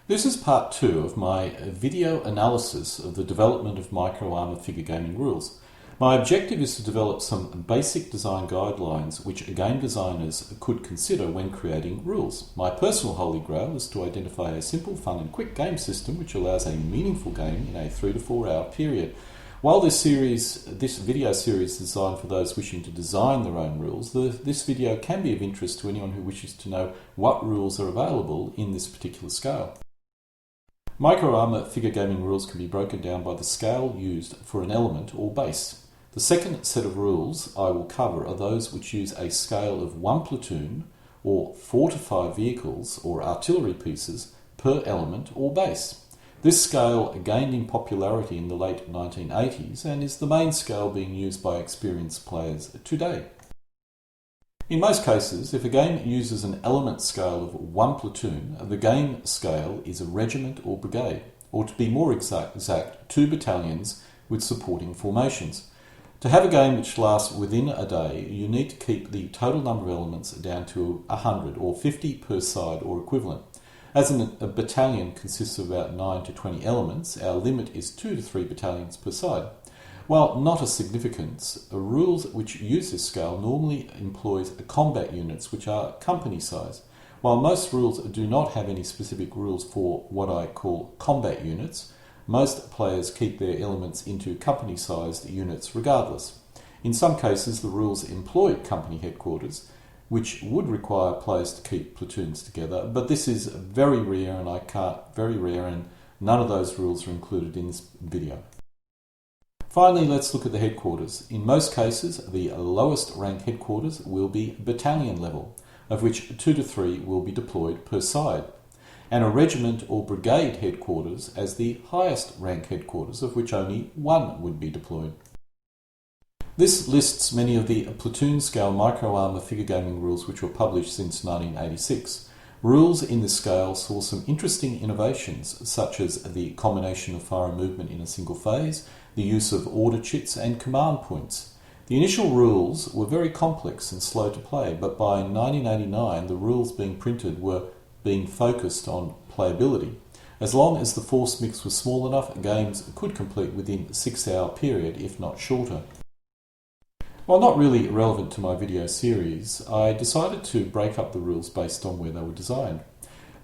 This is part 2 of my video analysis of the development of micro-armour figure gaming rules. My objective is to develop some basic design guidelines which game designers could consider when creating rules. My personal holy grail is to identify a simple, fun and quick game system which allows a meaningful game in a 3 to 4 hour period. While this video series is designed for those wishing to design their own rules, this video can be of interest to anyone who wishes to know what rules are available in this particular scale. Micro-armour figure gaming rules can be broken down by the scale used for an element or base. The second set of rules I will cover are those which use a scale of 1 platoon or 4 to 5 vehicles or artillery pieces per element or base. This scale gained in popularity in the late 1980s and is the main scale being used by experienced players today. In most cases, if a game uses an element scale of 1 platoon, the game scale is a regiment or brigade, or to be more exact, 2 battalions with supporting formations. To have a game which lasts within a day, you need to keep the total number of elements down to 100 or 50 per side or equivalent. As a battalion consists of about 9 to 20 elements, our limit is 2 to 3 battalions per side. While not of significance, rules which use this scale normally employs combat units which are company size. While most rules do not have any specific rules for what I call combat units, most players keep their elements into company-sized units regardless. In some cases, the rules employ company headquarters, which would require players to keep platoons together, but this is very rare and none of those rules are included in this video. Finally, let's look at the headquarters. In most cases, the lowest rank headquarters will be battalion level, of which 2 to 3 will be deployed per side, and a regiment or brigade headquarters as the highest rank headquarters, of which only 1 would be deployed. This lists many of the Platoon Scale micro-armour figure gaming rules which were published since 1986. Rules in this scale saw some interesting innovations, such as the combination of fire and movement in a single phase, the use of order chits and command points. The initial rules were very complex and slow to play, but by 1989 the rules being printed were being focused on playability. As long as the force mix was small enough, games could complete within a 6-hour period, if not shorter. While not really relevant to my video series, I decided to break up the rules based on where they were designed.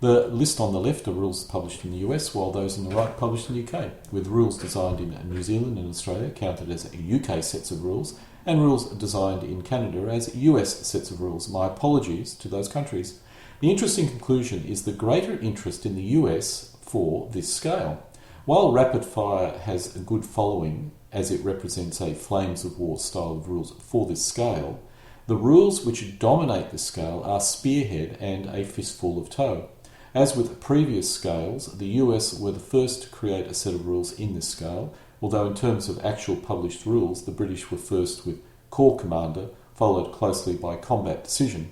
The list on the left are rules published in the US, while those on the right published in the UK, with rules designed in New Zealand and Australia counted as UK sets of rules, and rules designed in Canada as US sets of rules. My apologies to those countries. The interesting conclusion is the greater interest in the US for this scale. While rapid fire has a good following, as it represents a flames of war style of rules for this scale, the rules which dominate this scale are Spearhead and a fistful of toe. As with previous scales, the US were the first to create a set of rules in this scale, although in terms of actual published rules, the British were first with Corps Commander, followed closely by Combat Decision.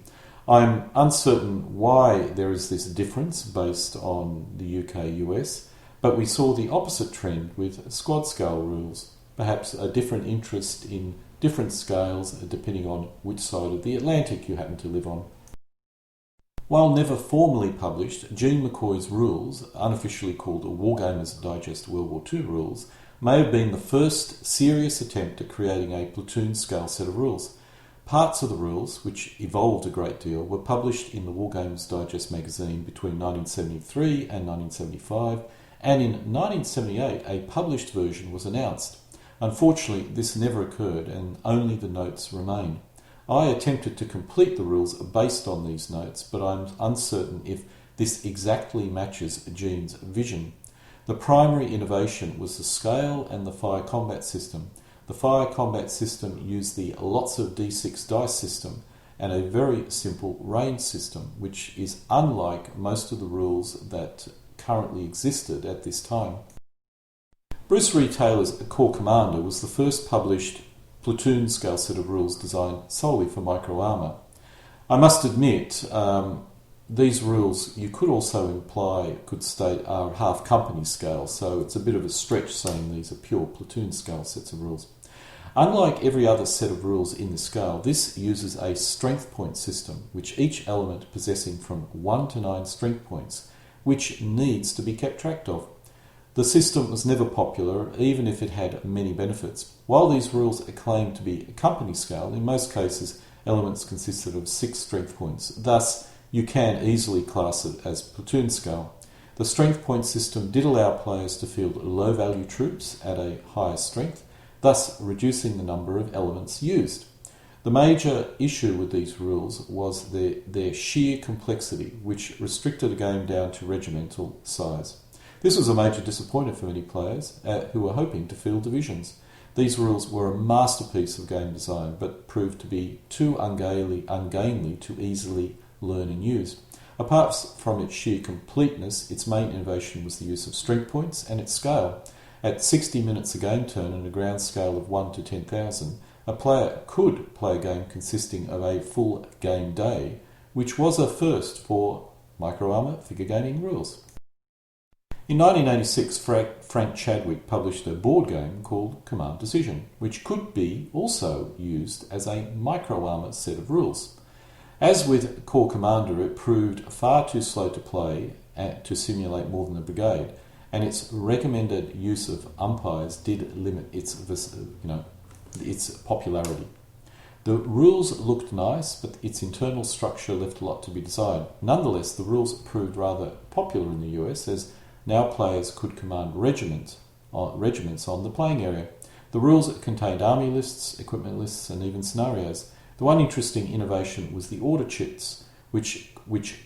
I'm uncertain why there is this difference based on the UK-US, but we saw the opposite trend with squad scale rules, perhaps a different interest in different scales depending on which side of the Atlantic you happen to live on. While never formally published, Gene McCoy's rules, unofficially called Wargamers Digest World War II Rules, may have been the first serious attempt at creating a platoon scale set of rules. Parts of the rules, which evolved a great deal, were published in the Wargamers Digest magazine between 1973 and 1975, and in 1978 a published version was announced. Unfortunately, this never occurred and only the notes remain. I attempted to complete the rules based on these notes, but I'm uncertain if this exactly matches Gene's vision. The primary innovation was the scale and the fire combat system. The fire combat system used the lots of d6 dice system and a very simple range system, which is unlike most of the rules that currently existed at this time. Bruce Ree Taylor's Corps Commander was the first published platoon scale set of rules designed solely for micro-armour. I must admit, these rules you could also imply, could state, are half company scale, so it's a bit of a stretch saying these are pure platoon scale sets of rules. Unlike every other set of rules in the scale, this uses a strength point system, which each element possessing from 1 to 9 strength points which needs to be kept track of. The system was never popular, even if it had many benefits. While these rules are claimed to be company scale, in most cases elements consisted of 6 strength points. Thus, you can easily class it as platoon scale. The strength point system did allow players to field low-value troops at a higher strength, thus reducing the number of elements used. The major issue with these rules was their sheer complexity, which restricted the game down to regimental size. This was a major disappointment for many players who were hoping to field divisions. These rules were a masterpiece of game design, but proved to be too ungainly to easily learn and use. Apart from its sheer completeness, its main innovation was the use of strength points and its scale. At 60 minutes a game turn and a ground scale of 1 to 10,000, a player could play a game consisting of a full game day, which was a first for micro-armour figure gaming rules. In 1986, Frank Chadwick published a board game called Command Decision, which could be also used as a micro-armour set of rules. As with Corps Commander, it proved far too slow to play to simulate more than a brigade, and its recommended use of umpires did limit its popularity. The rules looked nice, but its internal structure left a lot to be desired. Nonetheless, the rules proved rather popular in the US, as now players could command regiments on the playing area. The rules contained army lists, equipment lists, and even scenarios. The one interesting innovation was the order chits, which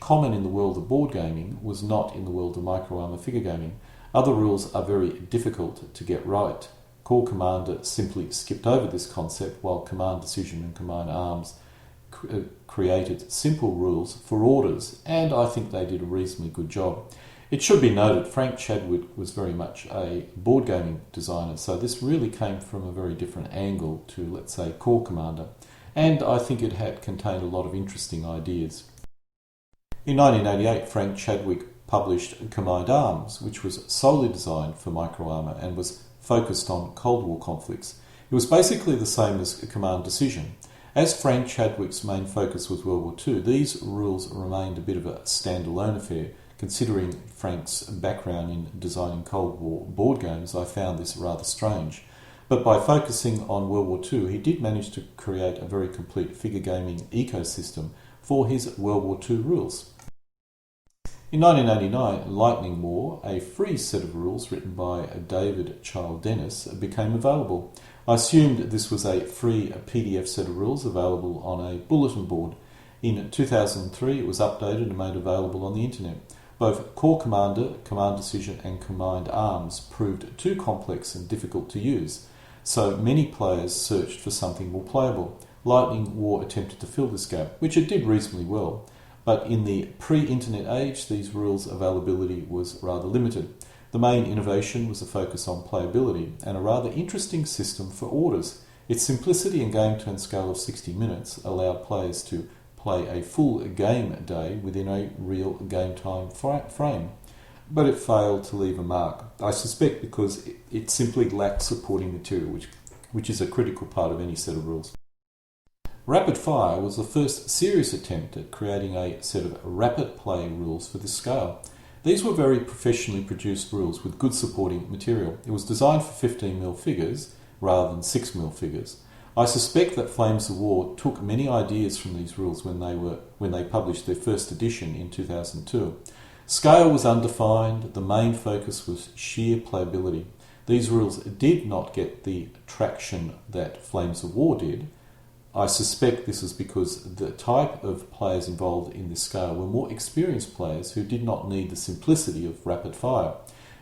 common in the world of board gaming was not in the world of micro-armour figure gaming. Other rules are very difficult to get right. Corps Commander simply skipped over this concept, while Command Decision and Command Arms created simple rules for orders, and I think they did a reasonably good job. It should be noted, Frank Chadwick was very much a board gaming designer, so this really came from a very different angle to, let's say, Corps Commander, and I think it had contained a lot of interesting ideas. In 1988, Frank Chadwick published Command Arms, which was solely designed for micro-armour and was focused on Cold War conflicts. It was basically the same as Command Decision. As Frank Chadwick's main focus was World War II, these rules remained a bit of a standalone affair. Considering Frank's background in designing Cold War board games, I found this rather strange. But by focusing on World War II, he did manage to create a very complete figure gaming ecosystem for his World War II rules. In 1989, Lightning War, a free set of rules written by David Child Dennis, became available. I assumed this was a free PDF set of rules available on a bulletin board. In 2003, it was updated and made available on the internet. Both Corps Commander, Command Decision and Command Arms proved too complex and difficult to use, so many players searched for something more playable. Lightning War attempted to fill this gap, which it did reasonably well, but in the pre-internet age, these rules' availability was rather limited. The main innovation was a focus on playability and a rather interesting system for orders. Its simplicity and game turn scale of 60 minutes allowed players to play a full game day within a real game time frame. But it failed to leave a mark. I suspect because it simply lacked supporting material, which is a critical part of any set of rules. Rapid Fire was the first serious attempt at creating a set of rapid play rules for this scale. These were very professionally produced rules with good supporting material. It was designed for 15mm figures rather than 6mm figures. I suspect that Flames of War took many ideas from these rules when they published their first edition in 2002. Scale was undefined, the main focus was sheer playability. These rules did not get the traction that Flames of War did. I suspect this is because the type of players involved in this scale were more experienced players who did not need the simplicity of rapid fire.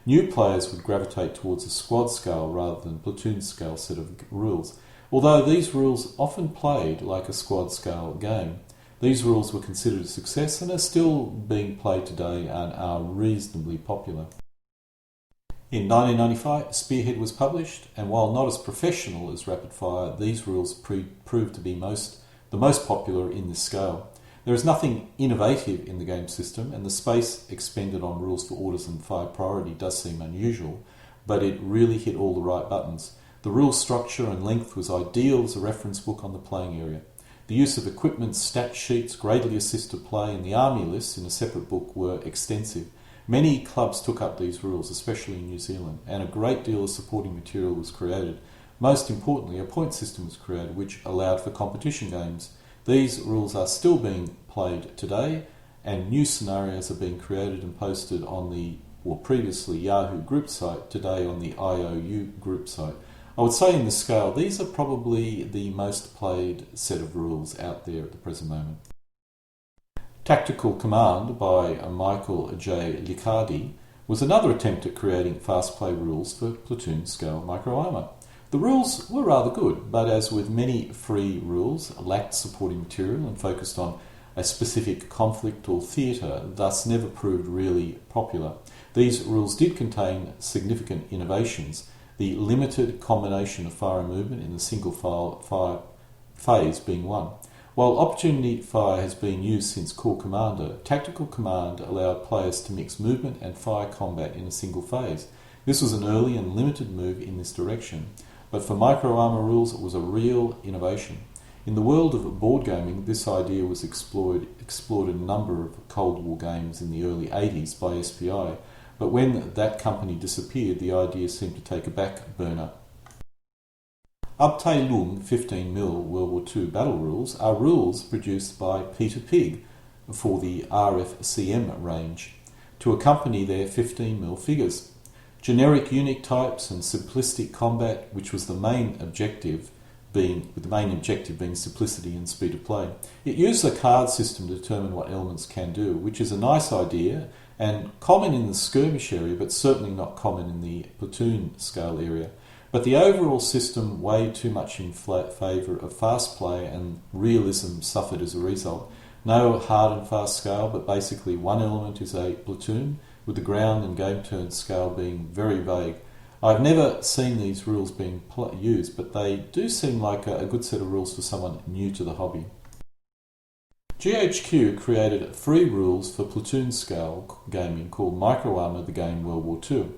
New players would gravitate towards a squad scale rather than platoon scale set of rules. Although these rules often played like a squad scale game, these rules were considered a success and are still being played today and are reasonably popular. In 1995, Spearhead was published, and while not as professional as Rapid Fire, these rules proved to be the most popular in this scale. There is nothing innovative in the game system, and the space expended on rules for orders and fire priority does seem unusual, but it really hit all the right buttons. The rule structure and length was ideal as a reference book on the playing area. The use of equipment stat sheets greatly assisted play, and the army lists in a separate book were extensive. Many clubs took up these rules, especially in New Zealand, and a great deal of supporting material was created. Most importantly, a point system was created which allowed for competition games. These rules are still being played today, and new scenarios are being created and posted on the, or previously Yahoo group site, today on the IOU group site. I would say in this scale, these are probably the most played set of rules out there at the present moment. Tactical Command by Michael J. Liccardi was another attempt at creating fast play rules for Platoon Scale micro-armour. The rules were rather good, but as with many free rules, lacked supporting material and focused on a specific conflict or theatre, thus never proved really popular. These rules did contain significant innovations, the limited combination of fire and movement in the single fire phase being one. While opportunity fire has been used since Core Commander, Tactical Command allowed players to mix movement and fire combat in a single phase. This was an early and limited move in this direction, but for micro-armour rules it was a real innovation. In the world of board gaming, this idea was explored in a number of Cold War games in the early 80s by SPI, but when that company disappeared, the idea seemed to take a back burner. Abteilung 15mm World War II battle rules are rules produced by Peter Pig for the RFCM range to accompany their 15mm figures. Generic unit types and simplistic combat, which was the main objective being simplicity and speed of play. It used a card system to determine what elements can do, which is a nice idea and common in the skirmish area, but certainly not common in the platoon scale area. But the overall system weighed too much in favour of fast play, and realism suffered as a result. No hard and fast scale, but basically one element is a platoon, with the ground and game turn scale being very vague. I've never seen these rules being used, but they do seem like a good set of rules for someone new to the hobby. GHQ created free rules for platoon scale gaming called Micro-Armour the Game World War II.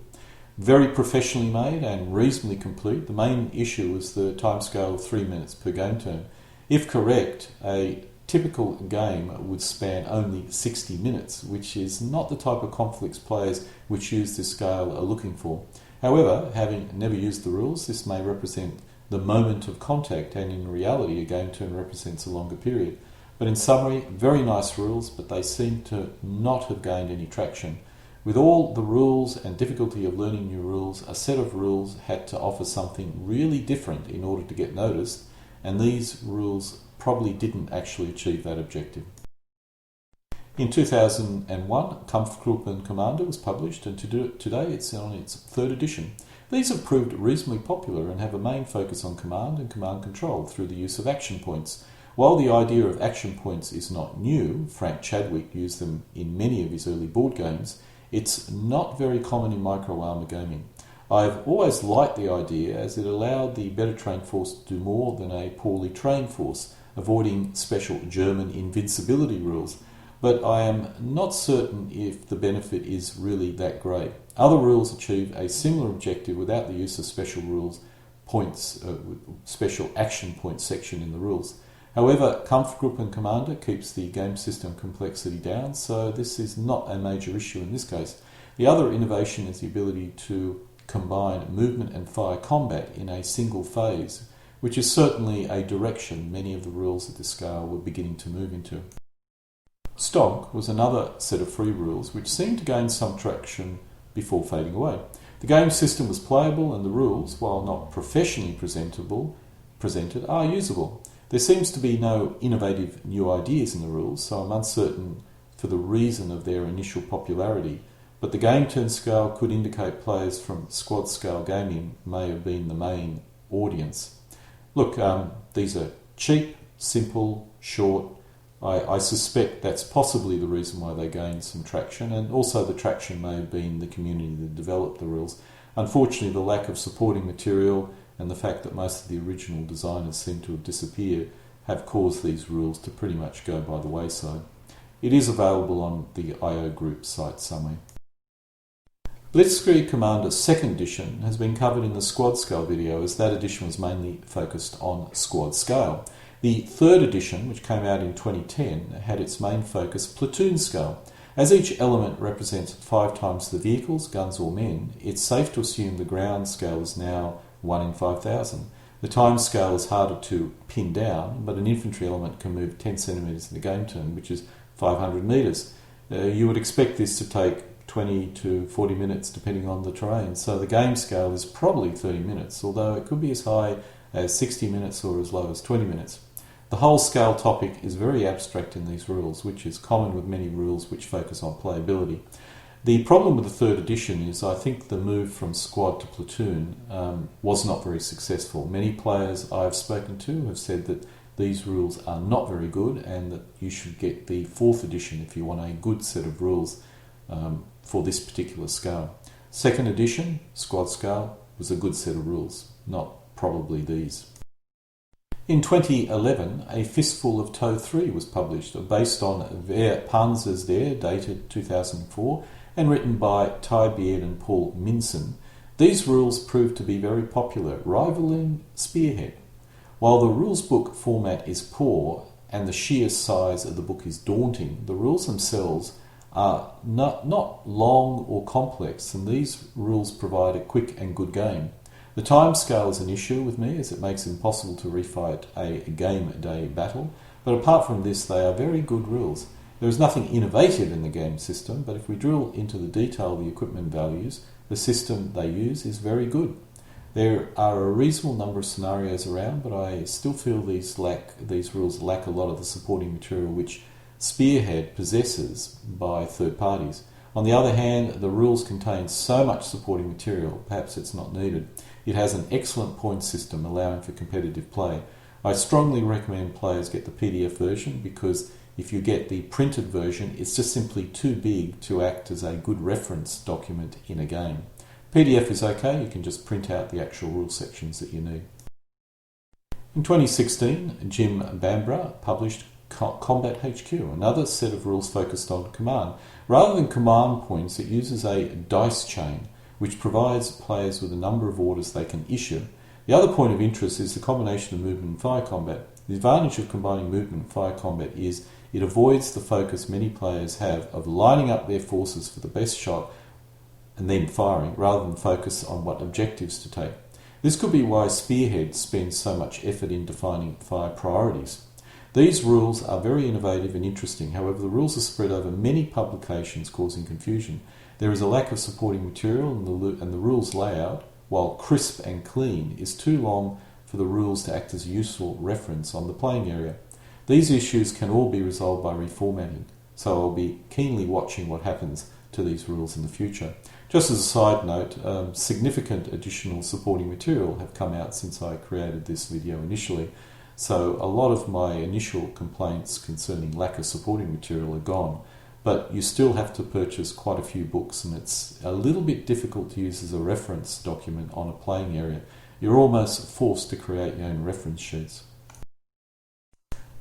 Very professionally made and reasonably complete. The main issue was the timescale of 3 minutes per game turn. If correct, a typical game would span only 60 minutes, which is not the type of conflicts players which use this scale are looking for. However, having never used the rules, this may represent the moment of contact, and in reality a game turn represents a longer period. But in summary, very nice rules, but they seem to not have gained any traction. With all the rules and difficulty of learning new rules, a set of rules had to offer something really different in order to get noticed, and these rules probably didn't actually achieve that objective. In 2001, Kampfgruppen Commander was published, and today it's on its third edition. These have proved reasonably popular and have a main focus on command and command control through the use of action points. While the idea of action points is not new, Frank Chadwick used them in many of his early board games, it's not very common in micro-armour gaming. I've always liked the idea as it allowed the better trained force to do more than a poorly trained force, avoiding special German invincibility rules, but I am not certain if the benefit is really that great. Other rules achieve a similar objective without the use of special special action point section in the rules. However, Kampfgruppen Commander keeps the game system complexity down, so this is not a major issue in this case. The other innovation is the ability to combine movement and fire combat in a single phase, which is certainly a direction many of the rules at this scale were beginning to move into. Stonk was another set of free rules which seemed to gain some traction before fading away. The game system was playable, and the rules, while not professionally presented, are usable. There seems to be no innovative new ideas in the rules, so I'm uncertain for the reason of their initial popularity, but the game turn scale could indicate players from squad scale gaming may have been the main audience. Look, these are cheap, simple, short. I suspect that's possibly the reason why they gained some traction, and also the traction may have been the community that developed the rules. Unfortunately, the lack of supporting material and the fact that most of the original designers seem to have disappeared have caused these rules to pretty much go by the wayside. It is available on the IO group site somewhere. Blitzkrieg Commander 2nd edition has been covered in the squad scale video, as that edition was mainly focused on squad scale. The 3rd edition, which came out in 2010, had its main focus platoon scale. As each element represents 5 times the vehicles, guns or men, it's safe to assume the ground scale is now 1 in 5,000. The time scale is harder to pin down, but an infantry element can move 10 centimetres in a game turn, which is 500 metres. You would expect this to take 20 to 40 minutes depending on the terrain, so the game scale is probably 30 minutes, although it could be as high as 60 minutes or as low as 20 minutes. The whole scale topic is very abstract in these rules, which is common with many rules which focus on playability. The problem with the third edition is I think the move from squad to platoon was not very successful. Many players I've spoken to have said that these rules are not very good and that you should get the 4th edition if you want a good set of rules for this particular scale. 2nd edition, squad scale, was a good set of rules, not probably these. In 2011, a Fistful of Toe 3 was published, based on Wer Panzers der, dated 2004, and written by Ty Beard and Paul Minson. These rules proved to be very popular, rivaling Spearhead. While the rules book format is poor and the sheer size of the book is daunting, the rules themselves are not long or complex, and these rules provide a quick and good game. The time scale is an issue with me, as it makes it impossible to refight a game day battle, but apart from this they are very good rules. There is nothing innovative in the game system, but if we drill into the detail of the equipment values, the system they use is very good. There are a reasonable number of scenarios around, but I still feel these rules lack a lot of the supporting material which Spearhead possesses by third parties. On the other hand, the rules contain so much supporting material, perhaps it's not needed. It has an excellent point system allowing for competitive play. I strongly recommend players get the PDF version because if you get the printed version, it's just simply too big to act as a good reference document in a game. PDF is okay, you can just print out the actual rule sections that you need. In 2016, Jim Bambra published Combat HQ, another set of rules focused on command. Rather than command points, it uses a dice chain, which provides players with a number of orders they can issue. The other point of interest is the combination of movement and fire combat. The advantage of combining movement and fire combat is it avoids the focus many players have of lining up their forces for the best shot and then firing, rather than focus on what objectives to take. This could be why Spearhead spends so much effort in defining fire priorities. These rules are very innovative and interesting, however the rules are spread over many publications causing confusion. There is a lack of supporting material and the rules layout, while crisp and clean, is too long for the rules to act as a useful reference on the playing area. These issues can all be resolved by reformatting, so I'll be keenly watching what happens to these rules in the future. Just as a side note, significant additional supporting material have come out since I created this video initially, so a lot of my initial complaints concerning lack of supporting material are gone, but you still have to purchase quite a few books and it's a little bit difficult to use as a reference document on a playing area. You're almost forced to create your own reference sheets.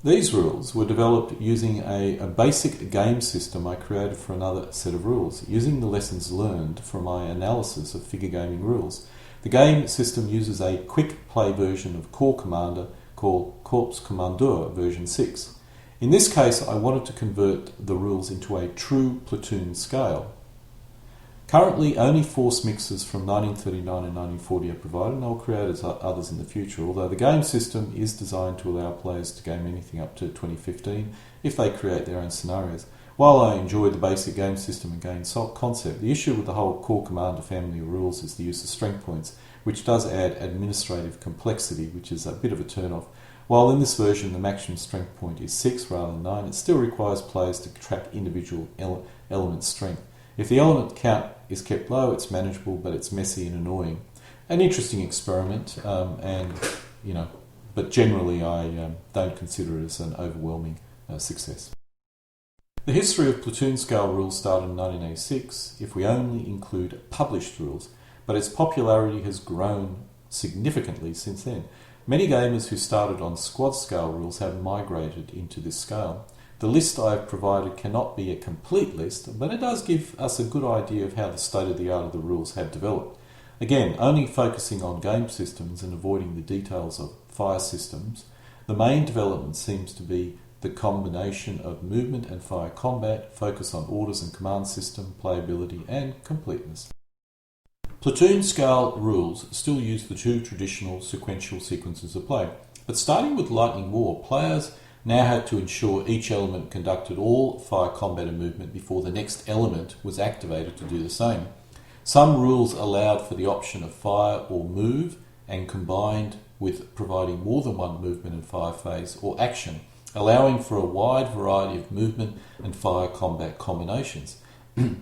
These rules were developed using a basic game system I created for another set of rules, using the lessons learned from my analysis of figure gaming rules. The game system uses a quick play version of Corps Commander called Corps Commandeur version 6. In this case, I wanted to convert the rules into a true platoon scale. Currently, only force mixes from 1939 and 1940 are provided, and I'll create others in the future, although the game system is designed to allow players to game anything up to 2015 if they create their own scenarios. While I enjoy the basic game system and game concept, the issue with the whole Corps Commander family of rules is the use of strength points, which does add administrative complexity, which is a bit of a turn-off. While in this version the maximum strength point is 6 rather than 9, it still requires players to track individual element strength. If the element count is kept low, it's manageable, but it's messy and annoying. An interesting experiment, but generally I don't consider it as an overwhelming success. The history of Platoon Scale rules started in 1986, if we only include published rules, but its popularity has grown significantly since then. Many gamers who started on squad scale rules have migrated into this scale. The list I have provided cannot be a complete list, but it does give us a good idea of how the state-of-the-art of the rules have developed. Again, only focusing on game systems and avoiding the details of fire systems, the main development seems to be the combination of movement and fire combat, focus on orders and command system, playability and completeness. Platoon Scale rules still use the two traditional sequential sequences of play, but starting with Lightning War, players now had to ensure each element conducted all fire combat and movement before the next element was activated to do the same. Some rules allowed for the option of fire or move and combined with providing more than one movement and fire phase or action, allowing for a wide variety of movement and fire combat combinations.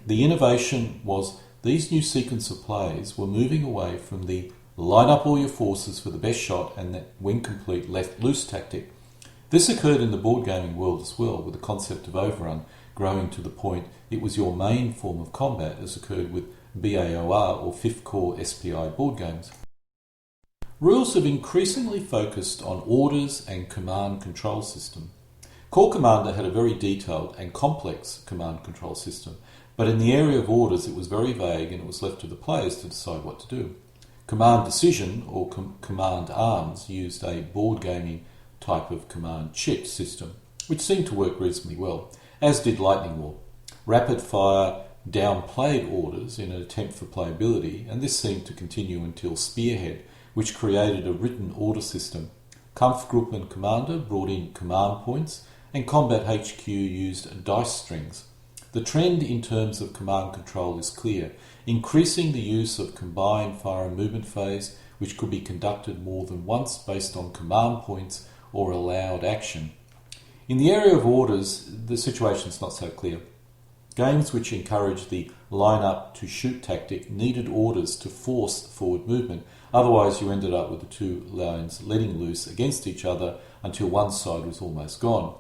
The innovation was these new sequence of plays were moving away from the line up all your forces for the best shot and that when complete left loose tactic. This occurred in the board gaming world as well, with the concept of overrun growing to the point it was your main form of combat, as occurred with BAOR or Fifth Core SPI board games. Rules have increasingly focused on orders and command control system. Core Commander had a very detailed and complex command control system, but in the area of orders it was very vague and it was left to the players to decide what to do. Command Decision or Command Arms used a board gaming type of command chit system, which seemed to work reasonably well, as did Lightning War. Rapid fire downplayed orders in an attempt for playability, and this seemed to continue until Spearhead, which created a written order system. Kampfgruppen Commander brought in command points, and Combat HQ used dice strings. The trend in terms of command control is clear, increasing the use of combined fire and movement phase, which could be conducted more than once based on command points or allowed action. In the area of orders, the situation is not so clear. Games which encourage the line-up to shoot tactic needed orders to force forward movement, otherwise you ended up with the two lines letting loose against each other until one side was almost gone.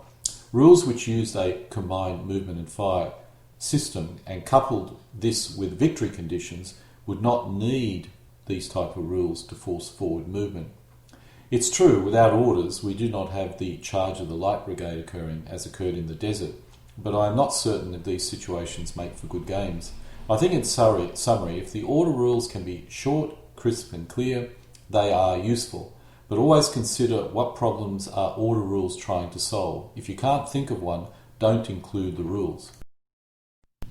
Rules which used a combined movement and fire system and coupled this with victory conditions would not need these type of rules to force forward movement. It's true, without orders we do not have the charge of the light brigade occurring as occurred in the desert, but I am not certain that these situations make for good games. I think in summary, if the order rules can be short, crisp and clear, they are useful, but always consider what problems are order rules trying to solve. If you can't think of one, don't include the rules.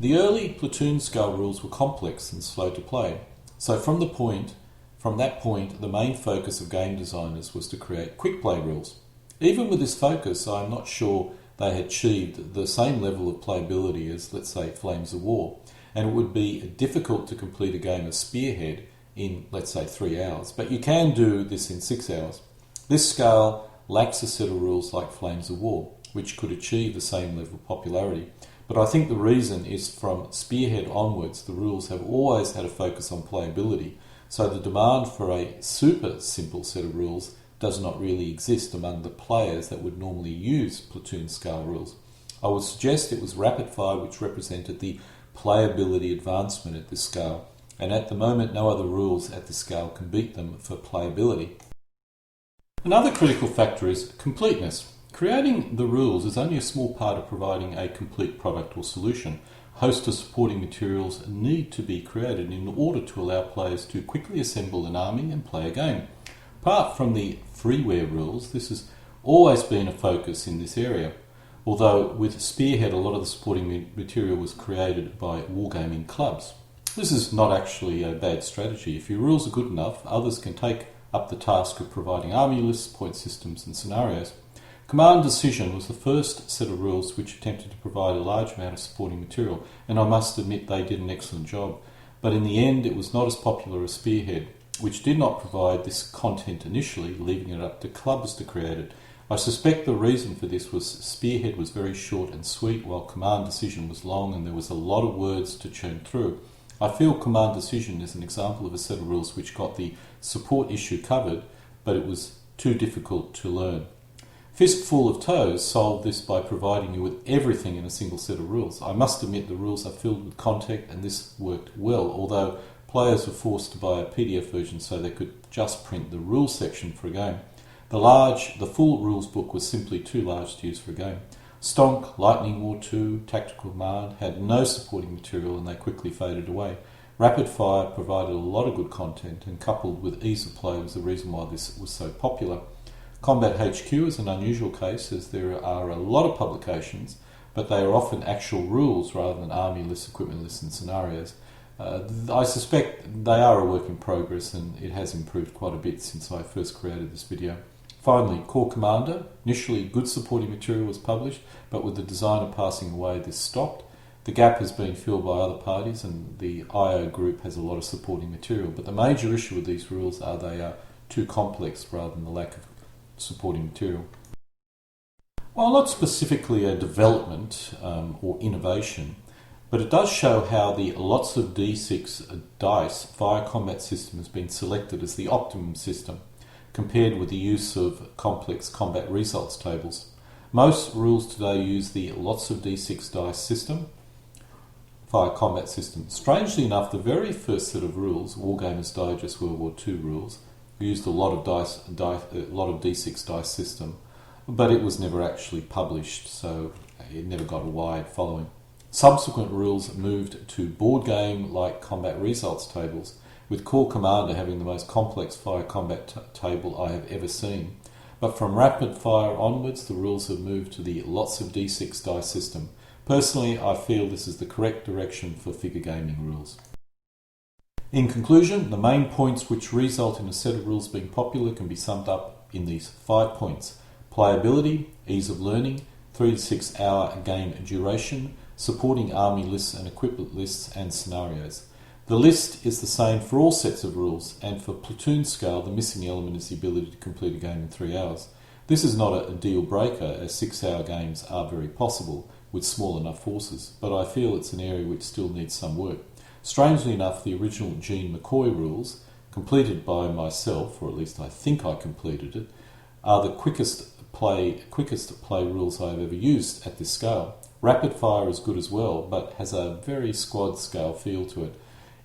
The early Platoon Scale rules were complex and slow to play, so from that point the main focus of game designers was to create quick play rules. Even with this focus, I am not sure they had achieved the same level of playability as, let's say, Flames of War, and it would be difficult to complete a game of Spearhead in, let's say, 3 hours, but you can do this in 6 hours. This scale lacks a set of rules like Flames of War, which could achieve the same level of popularity. But I think the reason is from Spearhead onwards, the rules have always had a focus on playability, so the demand for a super simple set of rules does not really exist among the players that would normally use Platoon Scale rules. I would suggest it was rapid fire which represented the playability advancement at this scale, and at the moment no other rules at this scale can beat them for playability. Another critical factor is completeness. Creating the rules is only a small part of providing a complete product or solution. A host of supporting materials need to be created in order to allow players to quickly assemble an army and play a game. Apart from the freeware rules, this has always been a focus in this area, although with Spearhead a lot of the supporting material was created by wargaming clubs. This is not actually a bad strategy. If your rules are good enough, others can take up the task of providing army lists, point systems and scenarios. Command Decision was the first set of rules which attempted to provide a large amount of supporting material, and I must admit they did an excellent job. But in the end it was not as popular as Spearhead, which did not provide this content initially, leaving it up to clubs to create it. I suspect the reason for this was Spearhead was very short and sweet, while Command Decision was long and there was a lot of words to churn through. I feel Command Decision is an example of a set of rules which got the support issue covered, but it was too difficult to learn. Fistful of Toes solved this by providing you with everything in a single set of rules. I must admit the rules are filled with content and this worked well, although players were forced to buy a PDF version so they could just print the rules section for a game. The full rules book was simply too large to use for a game. Stonk, Lightning War 2, Tactical Command had no supporting material and they quickly faded away. Rapid Fire provided a lot of good content and coupled with ease of play was the reason why this was so popular. Combat HQ is an unusual case as there are a lot of publications, but they are often actual rules rather than army lists, equipment lists and scenarios. I suspect they are a work in progress and it has improved quite a bit since I first created this video. Finally, Core Commander. Initially good supporting material was published, but with the designer passing away this stopped. The gap has been filled by other parties and the IO group has a lot of supporting material, but the major issue with these rules are they are too complex rather than the lack of supporting material. While not specifically a development or innovation, but it does show how the lots of D6 dice fire combat system has been selected as the optimum system compared with the use of complex combat results tables. Most rules today use the lots of D6 dice system, fire combat system. Strangely enough, the very first set of rules, Wargamers Digest World War II rules, used a lot of D6 dice system, but it was never actually published, so it never got a wide following. Subsequent rules moved to board game-like combat results tables, with Core Commander having the most complex fire combat table I have ever seen. But from rapid fire onwards, the rules have moved to the lots of D6 dice system. Personally, I feel this is the correct direction for figure gaming rules. In conclusion, the main points which result in a set of rules being popular can be summed up in these 5 points. Playability, ease of learning, 3 to 6 hour game duration, supporting army lists and equipment lists and scenarios. The list is the same for all sets of rules, and for Platoon Scale the missing element is the ability to complete a game in 3 hours. This is not a deal breaker, as 6-hour games are very possible with small enough forces, but I feel it's an area which still needs some work. Strangely enough, the original Gene McCoy rules, completed by myself, or at least I think I completed it, are the quickest play rules I have ever used at this scale. Rapid fire is good as well, but has a very squad scale feel to it.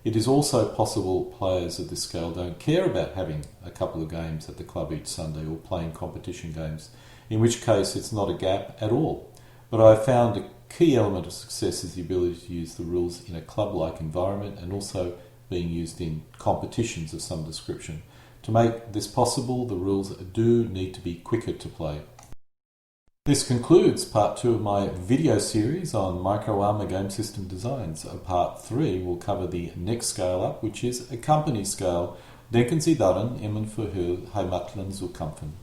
It is also possible players at this scale don't care about having a couple of games at the club each Sunday or playing competition games, in which case it's not a gap at all. But I found a key element of success is the ability to use the rules in a club-like environment and also being used in competitions of some description. To make this possible, the rules do need to be quicker to play. This concludes part 2 of my video series on micro-armour game system designs. Part 3 will cover the next scale up, which is a company scale. Denken Sie daran, immer für Heimatland zu kämpfen.